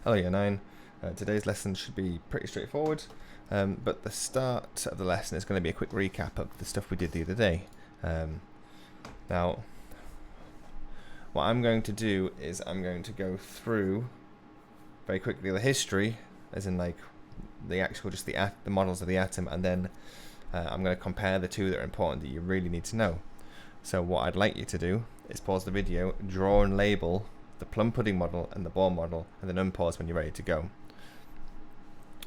Hello Year 9. Today's lesson should be pretty straightforward, but the start of the lesson is going to be a quick recap of the stuff we did the other day. Now, what I'm going to do is I'm going to go through very quickly the history, as in like the actual, just the models of the atom, and then I'm going to compare the two that are important that you really need to know. So what I'd like you to do is pause the video, draw and label the plum pudding model and the ball model, and then unpause when you're ready to go.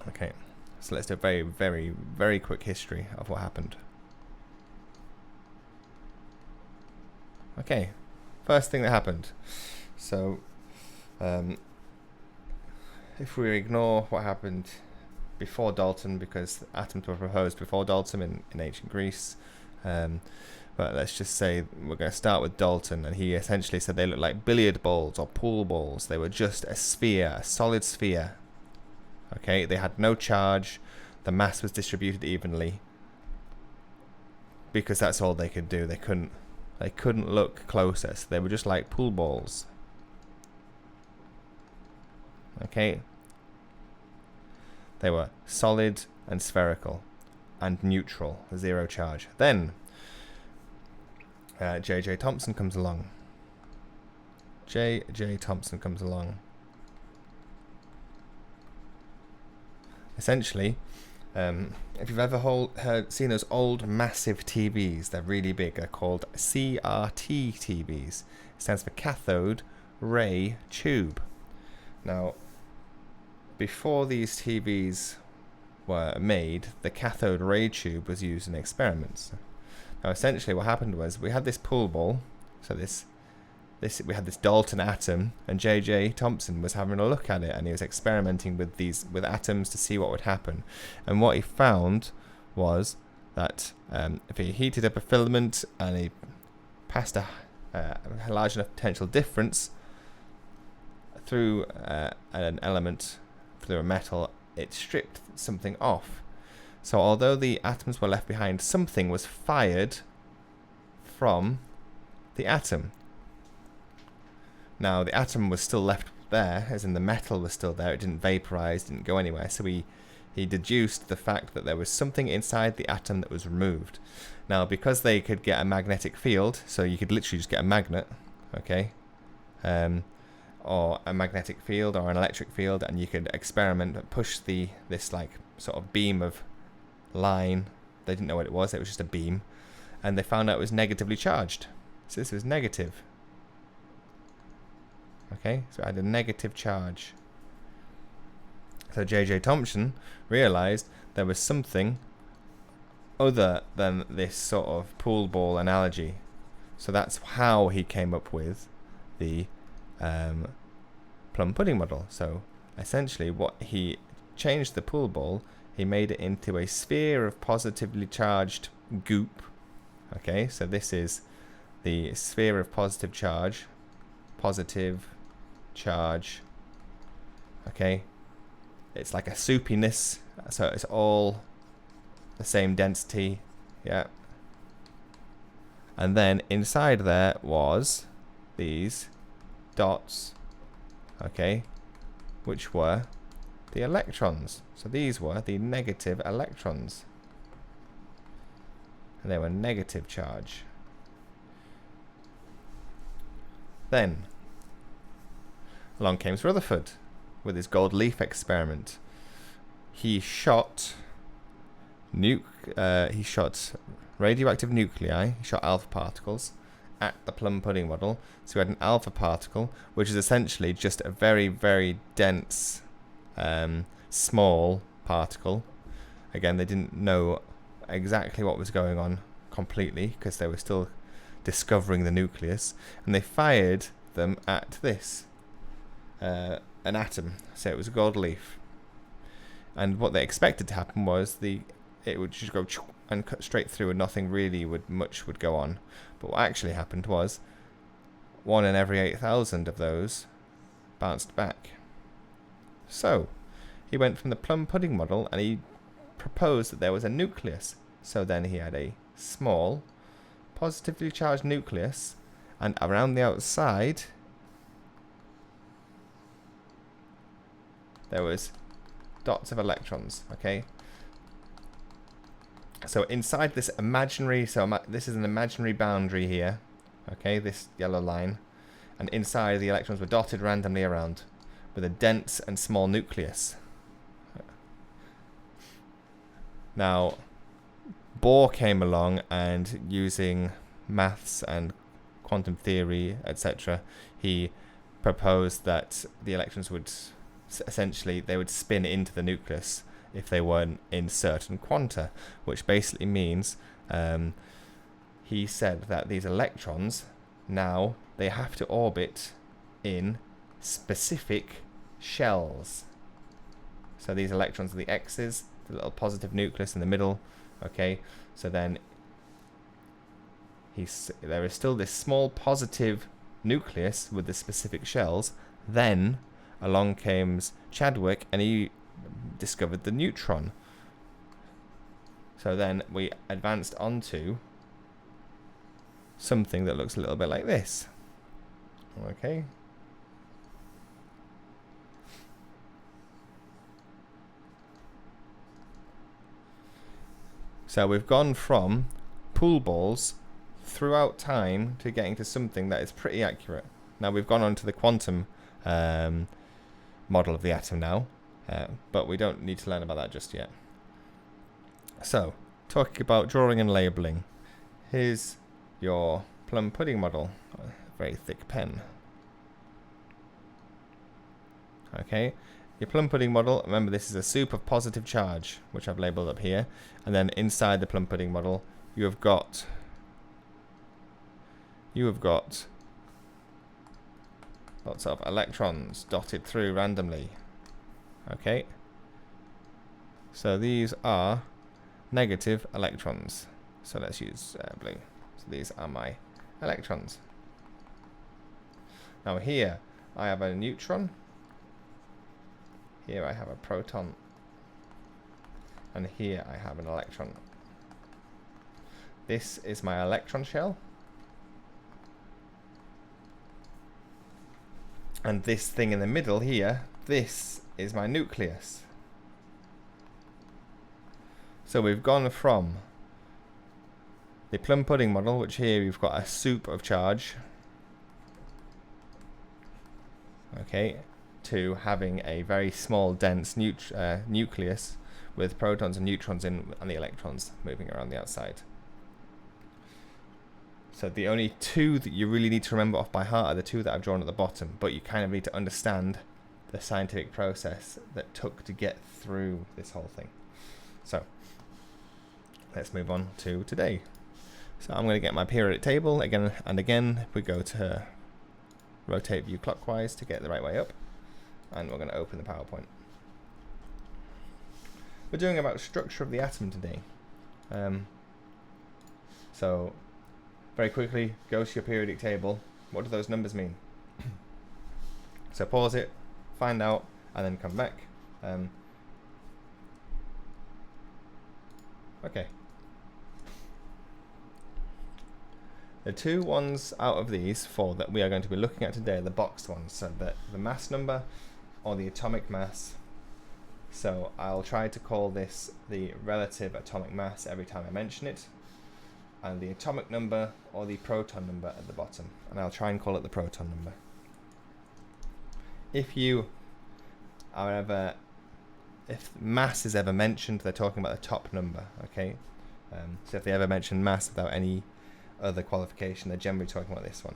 Okay, so let's do a very, very, very quick history of what happened. Okay, first thing that happened. So, if we ignore what happened before Dalton, because atoms were proposed before Dalton in ancient Greece, but let's just say we're going to start with Dalton, and he essentially said they looked like billiard balls or pool balls. They were just a sphere, a solid sphere. Okay, they had no charge. The mass was distributed evenly because that's all they could do. They couldn't look closer, so they were just like pool balls. Okay, they were solid and spherical and neutral, zero charge. Then J.J. Thomson comes along. J.J. Thomson comes along. Essentially, if you've ever seen those old massive TVs, they're really big. They're called CRT TVs. It stands for cathode ray tube. Now, before these TVs were made, the cathode ray tube was used in experiments. Now, essentially, what happened was we had this pool ball. So we had this Dalton atom, and J.J. Thomson was having a look at it, and he was experimenting with atoms to see what would happen. And what he found was that if he heated up a filament and he passed a large enough potential difference through an element, through a metal, it stripped something off. So although the atoms were left behind, something was fired from the atom. Now, the atom was still left there, as in the metal was still there. It didn't vaporize, didn't go anywhere. So he deduced the fact that there was something inside the atom that was removed. Now, because they could get a magnetic field, so you could literally just get a magnet, okay, or a magnetic field or an electric field, and you could experiment and push this like sort of beam of line. They didn't know what it was just a beam, and they found out it was negatively charged. So this was negative. Okay, so it had a negative charge. So J.J. Thomson realized there was something other than this sort of pool ball analogy. So that's how he came up with the plum pudding model. So essentially what he changed the pool ball, he made it into a sphere of positively charged goop. Okay, so this is the sphere of positive charge. Positive charge. Okay, it's like a soupiness, so it's all the same density. Yeah, and then inside there was these dots, okay, which were the electrons. So these were the negative electrons, and they were negative charge. Then along came Rutherford with his gold leaf experiment. He shot radioactive nuclei, he shot alpha particles at the plum pudding model. So we had an alpha particle, which is essentially just a very, very dense, small particle. Again, they didn't know exactly what was going on completely because they were still discovering the nucleus, and they fired them at this an atom. So it was a gold leaf, and what they expected to happen was it would just go and cut straight through, and nothing really would go on. But what actually happened was 1 in every 8,000 of those bounced back. So he went from the plum pudding model, and he proposed that there was a nucleus. So then he had a small positively charged nucleus, and around the outside there was dots of electrons, okay? So inside this imaginary, this is an imaginary boundary here, okay, this yellow line, and inside the electrons were dotted randomly around with a dense and small nucleus. Now, Bohr came along and using maths and quantum theory, etc., he proposed that the electrons would essentially, they would spin into the nucleus if they weren't in certain quanta, which basically means he said that these electrons, now they have to orbit in specific shells. So these electrons are the X's, the little positive nucleus in the middle, okay? So then there is still this small positive nucleus with the specific shells. Then along came Chadwick and he discovered the neutron. So then we advanced onto something that looks a little bit like this. Okay. So we've gone from pool balls throughout time to getting to something that is pretty accurate. Now we've gone on to the quantum model of the atom now, but we don't need to learn about that just yet. So, talking about drawing and labeling, here's your plum pudding model, a very thick pen. Okay, your plum pudding model, remember this is a soup of positive charge, which I've labelled up here, and then inside the plum pudding model you have got lots of electrons dotted through randomly. Okay, so these are negative electrons, so let's use blue. So these are my electrons. Now here I have a neutron, here I have a proton, and here I have an electron. This is my electron shell, and this thing in the middle here, this is my nucleus. So we've gone from the plum pudding model, which here we've got a soup of charge, okay, to having a very small dense nucleus with protons and neutrons in and the electrons moving around the outside. So the only two that you really need to remember off by heart are the two that I've drawn at the bottom, but you kind of need to understand the scientific process that took to get through this whole thing. So let's move on to today. So I'm going to get my periodic table again and again. We go to rotate view clockwise to get the right way up, and we're going to open the PowerPoint. We're doing about structure of the atom today. So very quickly, go to your periodic table. What do those numbers mean? So pause it, find out, and then come back. Okay. The two ones out of these four that we are going to be looking at today are the boxed ones, so the mass number or the atomic mass. So I'll try to call this the relative atomic mass every time I mention it, and the atomic number or the proton number at the bottom, and I'll try and call it the proton number. If mass is ever mentioned, they're talking about the top number, okay? So if they ever mention mass without any other qualification, they're generally talking about this one.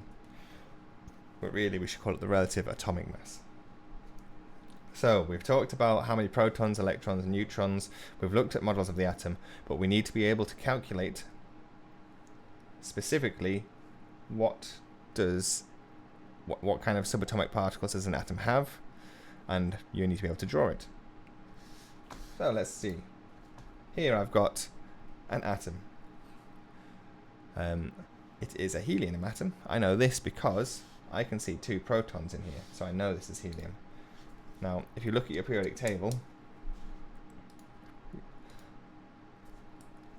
But really we should call it the relative atomic mass. So we've talked about how many protons, electrons and neutrons. We've looked at models of the atom, but we need to be able to calculate specifically what kind of subatomic particles does an atom have, and you need to be able to draw it. So let's see. Here I've got an atom. It is a helium atom. I know this because I can see two protons in here, so I know this is helium. Now, if you look at your periodic table,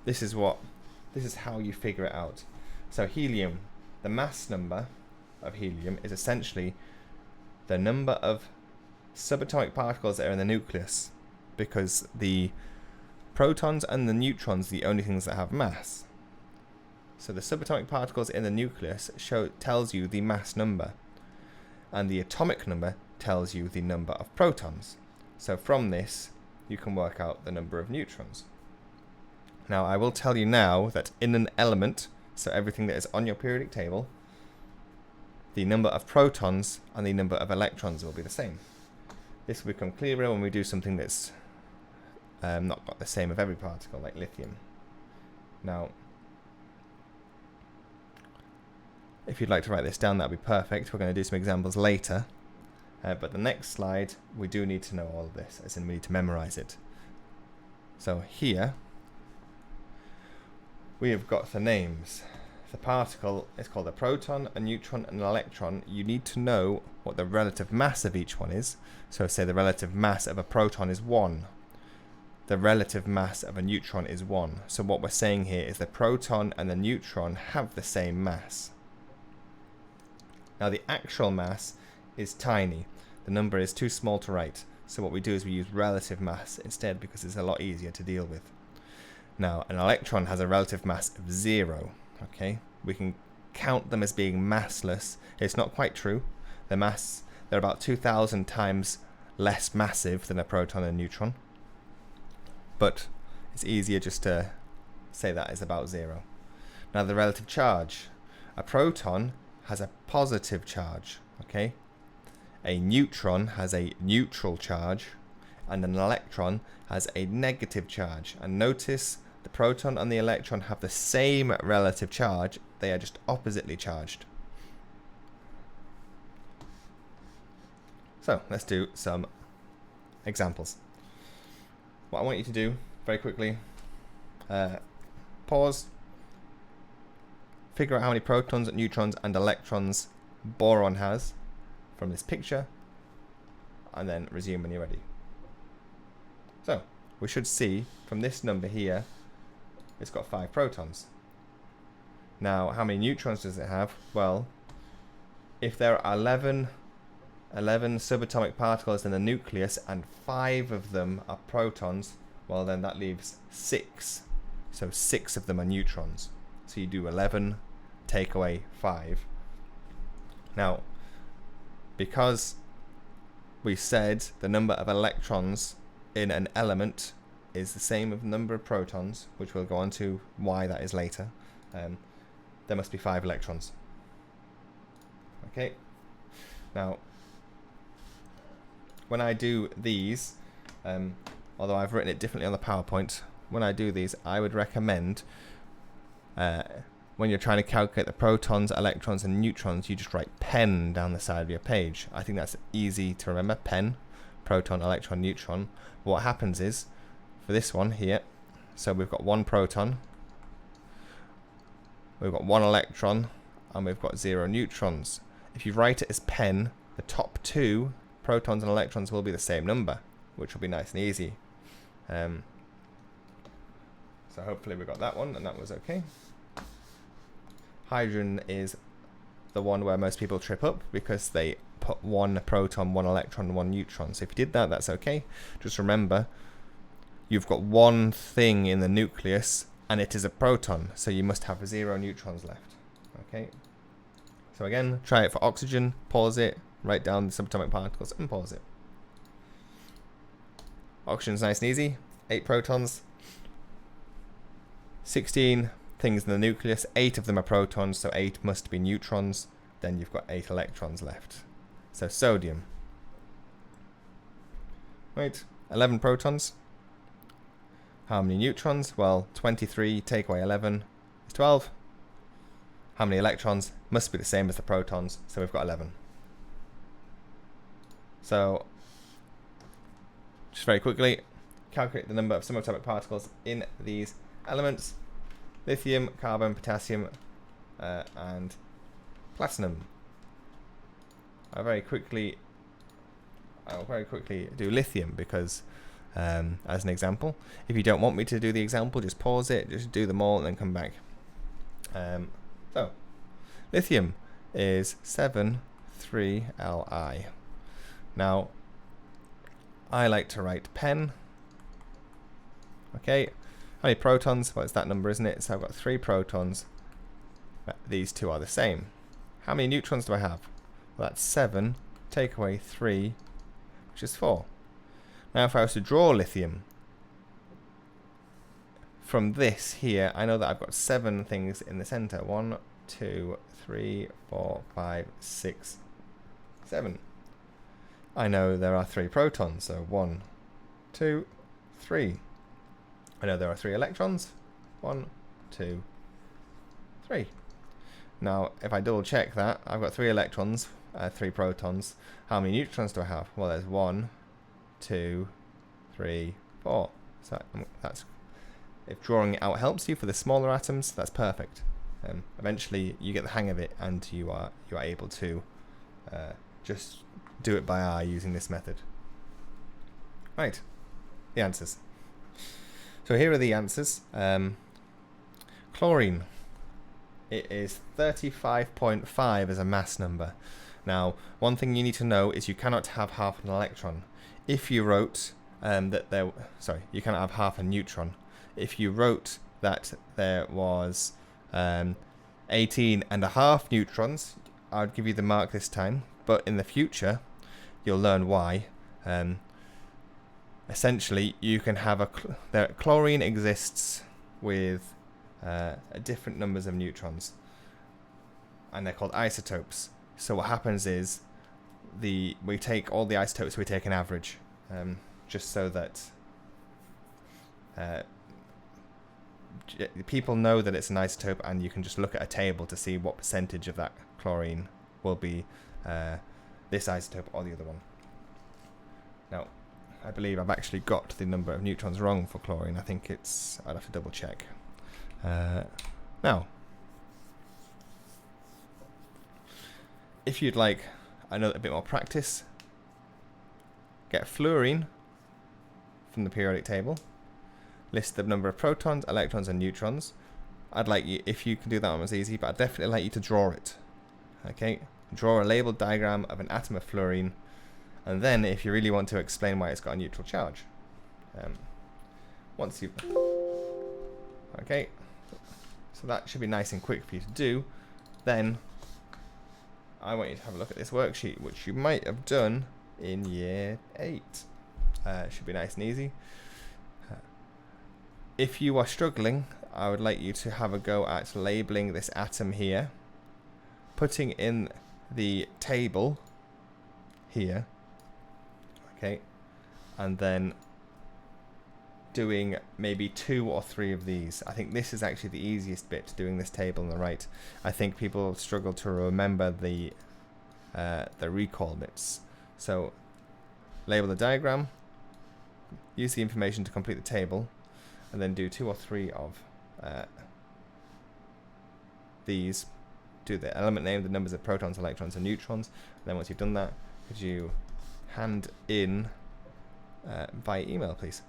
this is how you figure it out. So helium, the mass number of helium is essentially the number of subatomic particles that are in the nucleus, because the protons and the neutrons are the only things that have mass. So the subatomic particles in the nucleus tells you the mass number, and the atomic number tells you the number of protons. So from this, you can work out the number of neutrons. Now, I will tell you now that in an element, so everything that is on your periodic table, the number of protons and the number of electrons will be the same. This will become clearer when we do something that's not got the same of every particle, like lithium. Now, if you'd like to write this down, that would be perfect. We're going to do some examples later. But the next slide, we do need to know all of this, as in we need to memorize it. So here, we have got the names. The particle is called a proton, a neutron, and an electron. You need to know what the relative mass of each one is. So say the relative mass of a proton is 1. The relative mass of a neutron is 1. So what we're saying here is the proton and the neutron have the same mass. Now the actual mass is tiny. The number is too small to write. So what we do is we use relative mass instead, because it's a lot easier to deal with. Now an electron has a relative mass of 0. Okay, we can count them as being massless. It's not quite true. They're about 2,000 times less massive than a proton and a neutron. But it's easier just to say that is about 0. Now the relative charge. A proton has a positive charge. Okay, a neutron has a neutral charge, and an electron has a negative charge. And notice the proton and the electron have the same relative charge, they are just oppositely charged. So let's do some examples. What I want you to do very quickly, pause, figure out how many protons, neutrons and electrons boron has from this picture, and then resume when you're ready. So we should see from this number here, it's got 5 protons. Now, how many neutrons does it have? Well, if there are 11 subatomic particles in the nucleus and 5 of them are protons, well then that leaves 6. So 6 of them are neutrons. So you do 11, take away 5. Now, because we said the number of electrons in an element is the same as the number of protons, which we'll go on to why that is later, there must be 5 electrons. Okay. Now, when I do these, although I've written it differently on the PowerPoint, when I do these, I would recommend when you're trying to calculate the protons, electrons and neutrons, you just write pen down the side of your page. I think that's easy to remember. Pen, proton, electron, neutron. What happens is, for this one here, so we've got 1 proton, we've got 1 electron, and we've got 0 neutrons. If you write it as pen, the top 2 protons and electrons will be the same number, which will be nice and easy. So hopefully we got that one, and that was okay. Hydrogen is the one where most people trip up, because they put 1 proton, 1 electron, 1 neutron. So if you did that, that's okay. Just remember, you've got 1 thing in the nucleus, and it is a proton, so you must have 0 neutrons left. Okay. So again, try it for oxygen, pause it, write down the subatomic particles, and pause it. Oxygen's nice and easy. 8 protons, 16 things in the nucleus, 8 of them are protons, so 8 must be neutrons. Then you've got 8 electrons left. So sodium. Right, 11 protons. How many neutrons? Well, 23 take away 11 is 12. How many electrons? Must be the same as the protons, so we've got 11. So, just very quickly, calculate the number of subatomic particles in these elements: lithium, carbon, potassium, and platinum. I'll very quickly do lithium, because as an example, if you don't want me to do the example, just pause it, just do them all and then come back. So lithium is 7,3 Li. Now I like to write pen. Okay, how many protons? Well, it's that number, isn't it? So I've got 3 protons. These two are the same. How many neutrons do I have? Well, that's 7. Take away 3, which is 4. Now, if I was to draw lithium from this here, I know that I've got 7 things in the center. 1, 2, 3, 4, 5, 6, 7. I know there are 3 protons, so 1, 2, 3. I know there are 3 electrons. 1, 2, 3. Now, if I double check that, I've got 3 electrons, 3 protons. How many neutrons do I have? Well, there's 1, 2, 3, 4. So that's, if drawing it out helps you for the smaller atoms, that's perfect. Eventually, you get the hang of it, and you are able to just do it by eye using this method. Right, the answers. So here are the answers. Chlorine. It is 35.5 as a mass number. Now, one thing you need to know is you cannot have half an electron. If you wrote you cannot have half a neutron. If you wrote that there was 18.5 neutrons, I'd give you the mark this time. But in the future, you'll learn why. Essentially, you can have chlorine exists with different numbers of neutrons, and they're called isotopes. So what happens is we take all the isotopes, we take an average, just so that people know that it's an isotope, and you can just look at a table to see what percentage of that chlorine will be this isotope or the other one. Now, I believe I've actually got the number of neutrons wrong for chlorine. I think I'd have to double check. Now, if you'd like a bit more practice, get fluorine from the periodic table, list the number of protons, electrons, and neutrons. I'd like you, if you can do that one, it's easy, but I'd definitely like you to draw it. Okay, draw a labeled diagram of an atom of fluorine, and then if you really want to explain why it's got a neutral charge. Okay, so that should be nice and quick for you to do. Then I want you to have a look at this worksheet, which you might have done in year 8. Should be nice and easy. If you are struggling, I would like you to have a go at labeling this atom here, putting in the table here, okay, and then doing maybe 2 or 3 of these. I think this is actually the easiest bit, doing this table on the right. I think people struggle to remember the recall bits. So label the diagram, use the information to complete the table, and then do 2 or 3 of these. Do the element name, the numbers of protons, electrons, and neutrons. And then once you've done that, could you hand in by email, please?